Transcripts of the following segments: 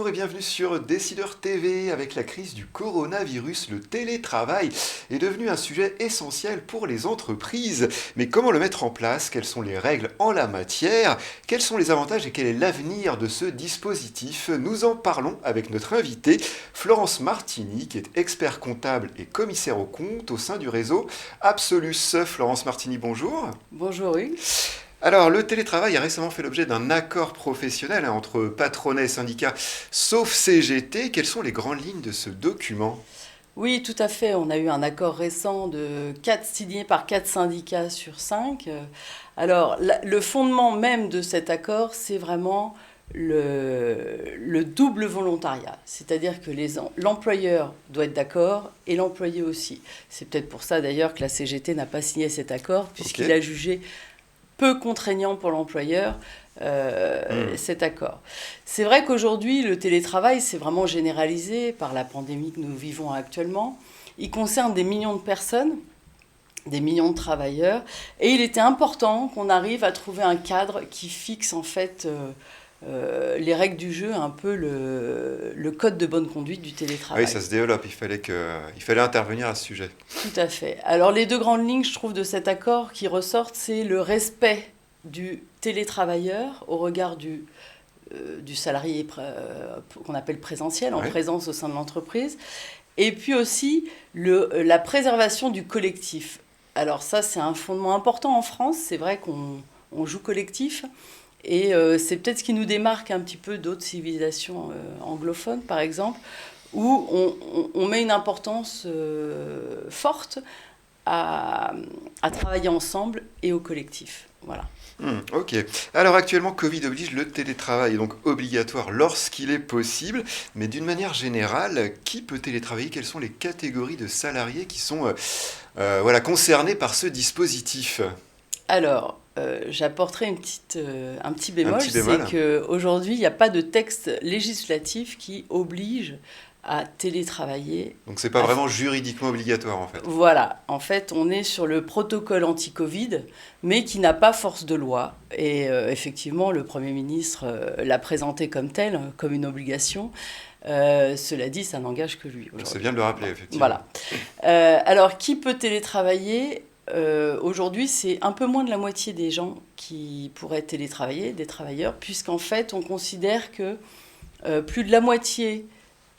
et bienvenue sur Décideur TV. Avec la crise du coronavirus, le télétravail est devenu un sujet essentiel pour les entreprises. Mais comment le mettre en place? Quelles sont les règles en la matière? Quels sont les avantages et quel est l'avenir de ce dispositif? Nous en parlons avec notre invitée, Florence Martini, qui est expert comptable et commissaire aux comptes au sein du réseau Absolus. Florence Martini, bonjour. Bonjour Hugues. Alors, le télétravail a récemment fait l'objet d'un accord professionnel entre patronat et syndicats, sauf CGT. Quelles sont les grandes lignes de ce document? Oui, tout à fait. On a eu un accord récent signé par 4 syndicats sur 5. Alors, le fondement même de cet accord, c'est vraiment le double volontariat. C'est-à-dire que l'employeur doit être d'accord et l'employé aussi. C'est peut-être pour ça d'ailleurs que la CGT n'a pas signé cet accord, puisqu'il a jugé peu contraignant pour l'employeur cet accord. C'est vrai qu'aujourd'hui, le télétravail, c'est vraiment généralisé par la pandémie que nous vivons actuellement. Il concerne des millions de personnes, des millions de travailleurs, et il était important qu'on arrive à trouver un cadre qui fixe en fait les règles du jeu, un peu le code de bonne conduite du télétravail. Oui, ça se développe, il fallait intervenir à ce sujet. Tout à fait. Alors les deux grandes lignes, je trouve, de cet accord qui ressortent, c'est le respect du télétravailleur au regard du salarié qu'on appelle présentiel, en présence au sein de l'entreprise, et puis aussi la préservation du collectif. Alors ça, c'est un fondement important en France, c'est vrai qu'on joue collectif, et c'est peut-être ce qui nous démarque un petit peu d'autres civilisations anglophones, par exemple, où on met une importance forte à travailler ensemble et au collectif. Voilà. Ok. Alors actuellement, Covid oblige, le télétravail est donc obligatoire lorsqu'il est possible. Mais d'une manière générale, qui peut télétravailler? Quelles sont les catégories de salariés qui sont concernés par ce dispositif? Alors, j'apporterai un petit bémol, c'est qu'aujourd'hui, il n'y a pas de texte législatif qui oblige à télétravailler. Donc c'est pas vraiment juridiquement obligatoire en fait. Voilà, en fait on est sur le protocole anti-Covid, mais qui n'a pas force de loi. Et effectivement, le Premier ministre l'a présenté comme tel, comme une obligation. Cela dit, ça n'engage que lui. C'est bien de le rappeler, effectivement. Voilà. Alors, qui peut télétravailler? Aujourd'hui, c'est un peu moins de la moitié des gens qui pourraient télétravailler, des travailleurs, puisqu'en fait, on considère que plus de la moitié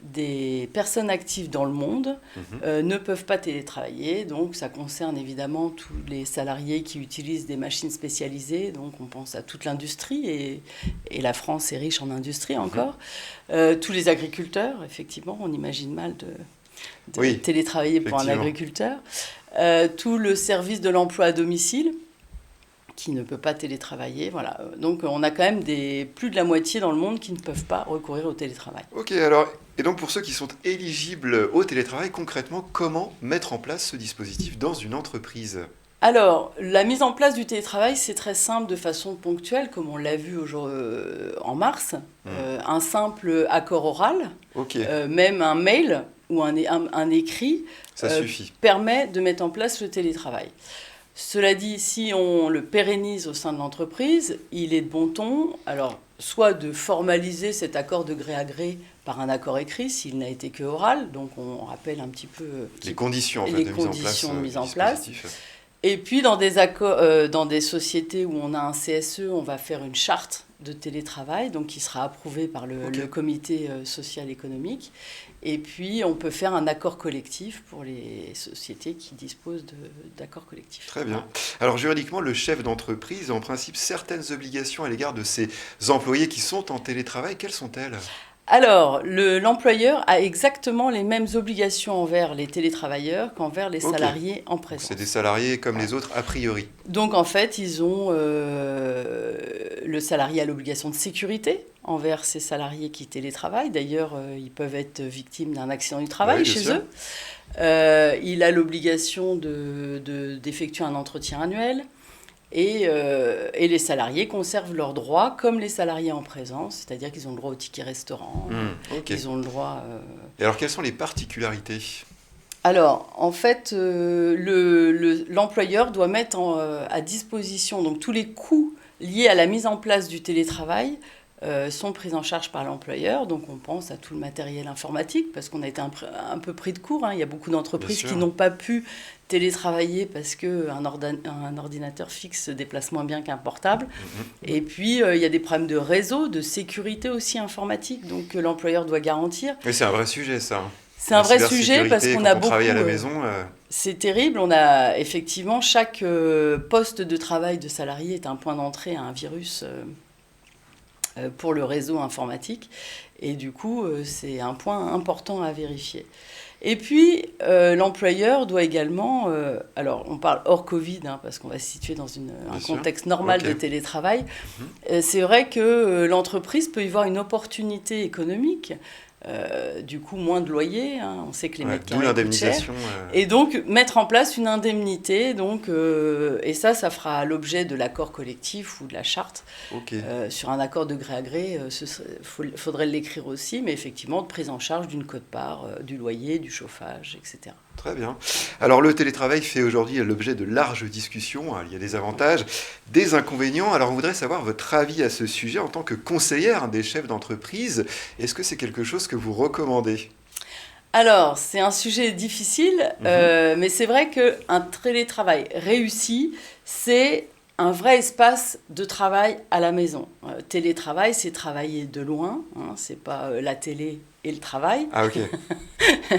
des personnes actives dans le monde ne peuvent pas télétravailler. Donc, ça concerne évidemment tous les salariés qui utilisent des machines spécialisées. Donc, on pense à toute l'industrie, et la France est riche en industrie encore. Tous les agriculteurs, effectivement, on imagine mal de télétravailler pour un agriculteur. Tout le service de l'emploi à domicile, qui ne peut pas télétravailler. Voilà. Donc on a quand même plus de la moitié dans le monde qui ne peuvent pas recourir au télétravail. Ok, alors, et donc pour ceux qui sont éligibles au télétravail, concrètement, comment mettre en place ce dispositif dans une entreprise? Alors, la mise en place du télétravail, c'est très simple, de façon ponctuelle, comme on l'a vu en mars. Un simple accord oral, même un mail ou un écrit, ça suffit. Permet de mettre en place le télétravail. Cela dit, si on le pérennise au sein de l'entreprise, il est de bon ton, alors, soit de formaliser cet accord de gré à gré par un accord écrit, s'il n'a été que oral, donc on rappelle un petit peu les conditions, de mise en place. Et puis, dans des sociétés où on a un CSE, on va faire une charte de télétravail, donc qui sera approuvée par le comité social économique. Et puis, on peut faire un accord collectif pour les sociétés qui disposent d'accords collectifs. Très bien. Alors, juridiquement, le chef d'entreprise a en principe certaines obligations à l'égard de ses employés qui sont en télétravail. Quelles sont-elles ? Alors, l'employeur a exactement les mêmes obligations envers les télétravailleurs qu'envers les salariés en présence. C'est des salariés comme les autres, a priori. Donc, en fait, ils ont... le salarié a l'obligation de sécurité envers ces salariés qui télétravaillent. D'ailleurs, ils peuvent être victimes d'un accident du travail chez eux. Il a l'obligation d'effectuer un entretien annuel. Et les salariés conservent leurs droits comme les salariés en présence, c'est-à-dire qu'ils ont le droit au ticket restaurant, ils ont le droit... Et alors, quelles sont les particularités ? Alors, en fait, l'employeur doit mettre à disposition donc, tous les coûts liés à la mise en place du télétravail sont prises en charge par l'employeur. Donc on pense à tout le matériel informatique parce qu'on a été un peu pris de court. Il y a beaucoup d'entreprises qui n'ont pas pu télétravailler parce qu'un ordinateur fixe se déplace moins bien qu'un portable. Et puis il y a des problèmes de réseau, de sécurité aussi informatique, donc que l'employeur doit garantir. Mais c'est un vrai sujet ça. C'est un vrai sujet parce qu'on a beaucoup... travaille à la maison. C'est terrible. On a effectivement chaque poste de travail de salarié est un point d'entrée à un virus pour le réseau informatique. Et du coup, c'est un point important à vérifier. Et puis, l'employeur doit également... alors, on parle hors Covid, parce qu'on va se situer dans un contexte normal de télétravail. C'est vrai que l'entreprise peut y voir une opportunité économique. Du coup, moins de loyer, on sait que les mètres carrés coûtent cher. Et donc, mettre en place une indemnité, et ça fera l'objet de l'accord collectif ou de la charte. Sur un accord de gré à gré, faudrait l'écrire aussi, mais effectivement, de prise en charge d'une quote-part, du loyer, du chauffage, etc. Très bien. Alors le télétravail fait aujourd'hui l'objet de larges discussions. Il y a des avantages, des inconvénients. Alors on voudrait savoir votre avis à ce sujet en tant que conseillère des chefs d'entreprise. Est-ce que c'est quelque chose que vous recommandez ? Alors, c'est un sujet difficile, mais c'est vrai qu'un télétravail réussi, c'est un vrai espace de travail à la maison. Télétravail, c'est travailler de loin, c'est pas la télé et le travail. Ah ok,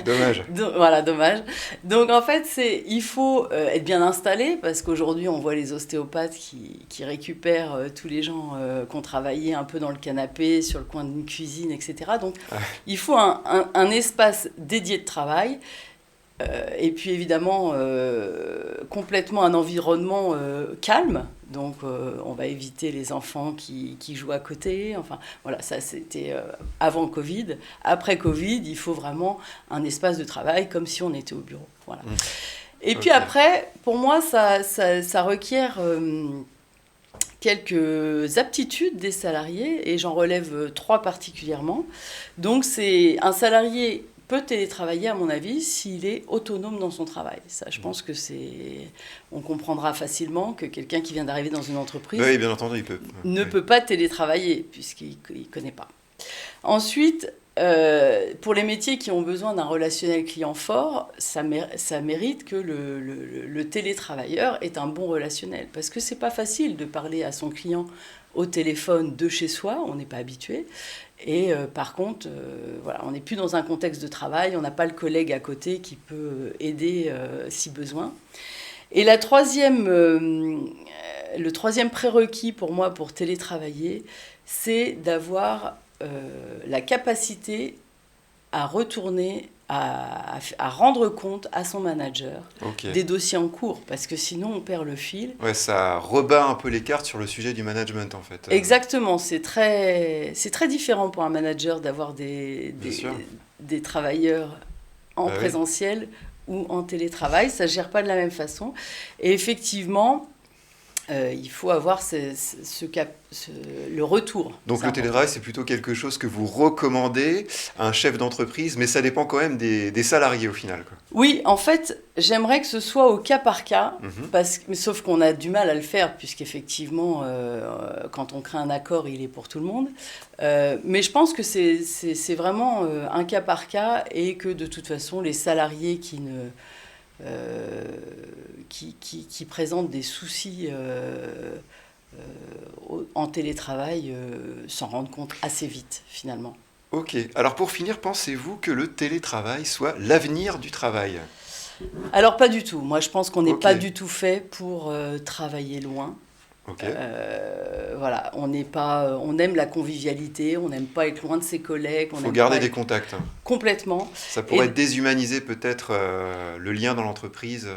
dommage. Voilà, dommage. Donc en fait, il faut être bien installé, parce qu'aujourd'hui, on voit les ostéopathes qui récupèrent tous les gens qui ont travaillé un peu dans le canapé, sur le coin d'une cuisine, etc. Donc il faut un espace dédié de travail. Et puis évidemment, complètement un environnement calme. Donc on va éviter les enfants qui jouent à côté. Enfin voilà, ça c'était avant Covid. Après Covid, il faut vraiment un espace de travail comme si on était au bureau. Voilà. Et puis après, pour moi, ça requiert quelques aptitudes des salariés, et j'en relève 3 particulièrement. Donc c'est un salarié peut télétravailler, à mon avis, s'il est autonome dans son travail. Ça, je pense que on comprendra facilement que quelqu'un qui vient d'arriver dans une entreprise bien entendu, ne peut pas télétravailler, puisqu'il ne connaît pas. Ensuite, pour les métiers qui ont besoin d'un relationnel client fort, ça mérite que le télétravailleur ait un bon relationnel. Parce que ce n'est pas facile de parler à son client au téléphone de chez soi, on n'est pas habitué. Et par contre, voilà, on n'est plus dans un contexte de travail, on n'a pas le collègue à côté qui peut aider si besoin. Et le troisième prérequis pour moi pour télétravailler, c'est d'avoir la capacité à retourner, à rendre compte à son manager des dossiers en cours, parce que sinon on perd le fil. Ouais, ça rebat un peu les cartes sur le sujet du management en fait. Exactement, c'est très différent pour un manager d'avoir des travailleurs en présentiel ou en télétravail, ça ne gère pas de la même façon. Et effectivement, il faut avoir le retour. Donc le télétravail, c'est plutôt quelque chose que vous recommandez à un chef d'entreprise, mais ça dépend quand même des salariés au final, quoi. Oui, en fait, j'aimerais que ce soit au cas par cas, sauf qu'on a du mal à le faire, puisqu'effectivement, quand on crée un accord, il est pour tout le monde. Mais je pense que c'est vraiment un cas par cas, et que de toute façon, les salariés qui présentent des soucis en télétravail s'en rendent compte assez vite, finalement. Ok. Alors pour finir, pensez-vous que le télétravail soit l'avenir du travail ? Alors pas du tout. Moi, je pense qu'on n'est pas du tout fait pour travailler loin. Voilà, on aime la convivialité, on n'aime pas être loin de ses collègues. Il faut garder des contacts. Complètement. Ça pourrait déshumaniser peut-être le lien dans l'entreprise.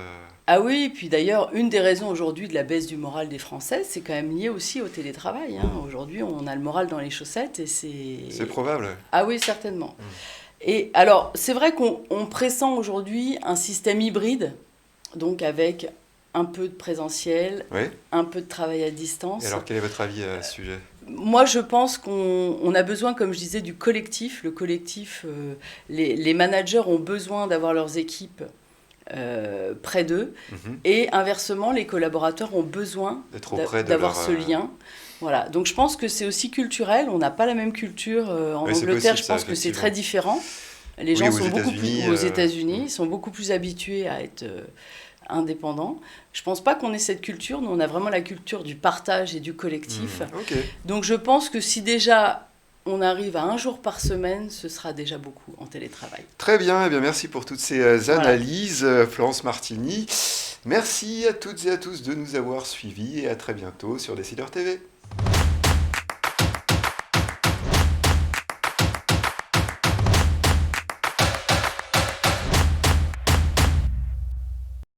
Ah oui, et puis d'ailleurs, une des raisons aujourd'hui de la baisse du moral des Français, c'est quand même lié aussi au télétravail. Aujourd'hui, on a le moral dans les chaussettes et c'est... C'est probable. Ah oui, certainement. Et alors, c'est vrai qu'on pressent aujourd'hui un système hybride, donc avec un peu de présentiel, un peu de travail à distance. Et alors, quel est votre avis à ce sujet ? Moi, je pense qu'on a besoin, comme je disais, du collectif. Le collectif, les managers ont besoin d'avoir leurs équipes près d'eux. Et inversement, les collaborateurs ont besoin d'avoir ce lien. Voilà, donc je pense que c'est aussi culturel. On n'a pas la même culture en Oui, c'est Angleterre. possible Je ça, pense que c'est effectivement. très différent. Les Oui, gens aux sont beaucoup plus, États-Unis. ou aux États-Unis, sont beaucoup plus habitués à être indépendants. Je pense pas qu'on ait cette culture. Nous, on a vraiment la culture du partage et du collectif. Ok. Donc je pense que si déjà on arrive à un jour par semaine, ce sera déjà beaucoup en télétravail. Très bien, eh bien merci pour toutes ces Voilà. analyses, Florence Martini. Merci à toutes et à tous de nous avoir suivis et à très bientôt sur Décideur TV.